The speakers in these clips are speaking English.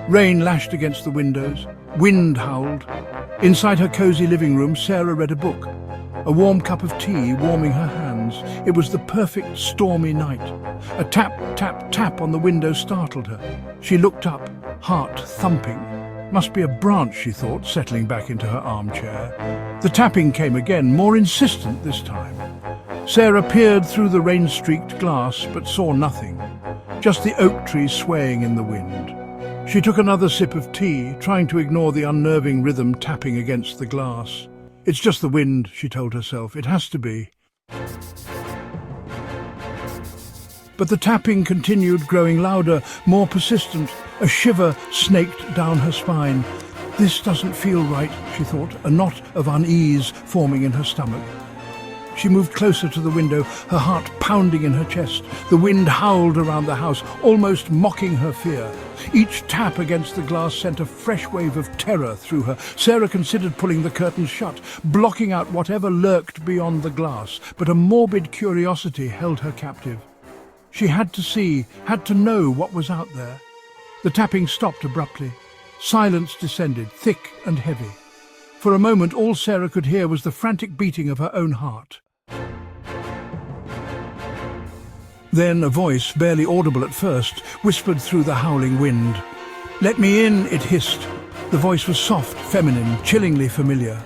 Rain lashed against the windows. Wind howled. Inside her cozy living room, Sarah read a book. A warm cup of tea warming her hands. It was the perfect stormy night. A tap, tap, tap on the window startled her. She looked up, heart thumping. Must be a branch, she thought, settling back into her armchair. The tapping came again, more insistent this time. Sarah peered through the rain-streaked glass, but saw nothing. Just the oak tree swaying in the wind. She took another sip of tea, trying to ignore the unnerving rhythm tapping against the glass. It's just the wind, she told herself. It has to be. But the tapping continued, growing louder, more persistent. A shiver snaked down her spine. This doesn't feel right, she thought, a knot of unease forming in her stomach. She moved closer to the window, her heart pounding in her chest. The wind howled around the house, almost mocking her fear. Each tap against the glass sent a fresh wave of terror through her. Sarah considered pulling the curtains shut, blocking out whatever lurked beyond the glass, but a morbid curiosity held her captive. She had to see, had to know what was out there. The tapping stopped abruptly. Silence descended, thick and heavy. For a moment, all Sarah could hear was the frantic beating of her own heart. Then a voice, barely audible at first, whispered through the howling wind. "Let me in," it hissed. The voice was soft, feminine, chillingly familiar.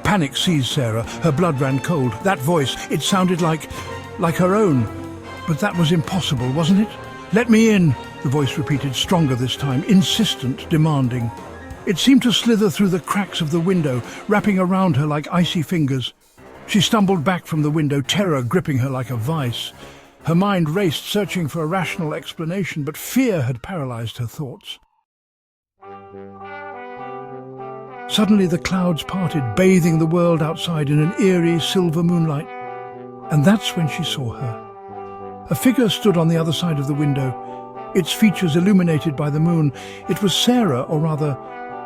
Panic seized Sarah. Her blood ran cold. That voice, it sounded like her own. But that was impossible, wasn't it? "Let me in," the voice repeated, stronger this time, insistent, demanding. It seemed to slither through the cracks of the window, wrapping around her like icy fingers. She stumbled back from the window, terror gripping her like a vice. Her mind raced, searching for a rational explanation, but fear had paralyzed her thoughts. Suddenly the clouds parted, bathing the world outside in an eerie silver moonlight. And that's when she saw her. A figure stood on the other side of the window, its features illuminated by the moon. It was Sarah, or rather,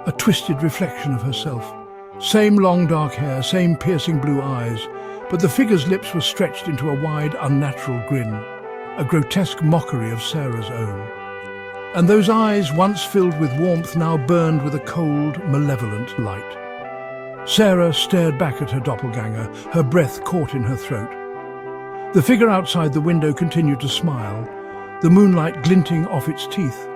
a twisted reflection of herself. Same long dark hair, same piercing blue eyes, but the figure's lips were stretched into a wide, unnatural grin, a grotesque mockery of Sarah's own. And those eyes, once filled with warmth, now burned with a cold, malevolent light. Sarah stared back at her doppelganger, her breath caught in her throat. The figure outside the window continued to smile, the moonlight glinting off its teeth.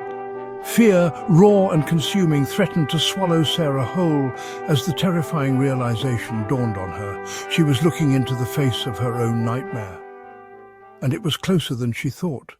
Fear, raw and consuming, threatened to swallow Sarah whole as the terrifying realization dawned on her. She was looking into the face of her own nightmare. And it was closer than she thought.